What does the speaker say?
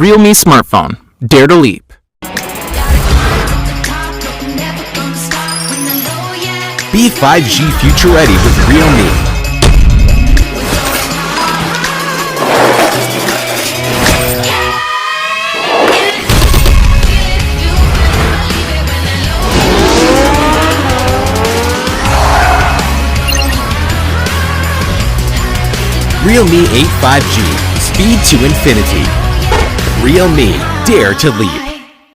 Realme smartphone. Dare to leap. Be 5G future ready with Realme. Realme 8 5G. Speed to infinity. Realme. Dare to leap.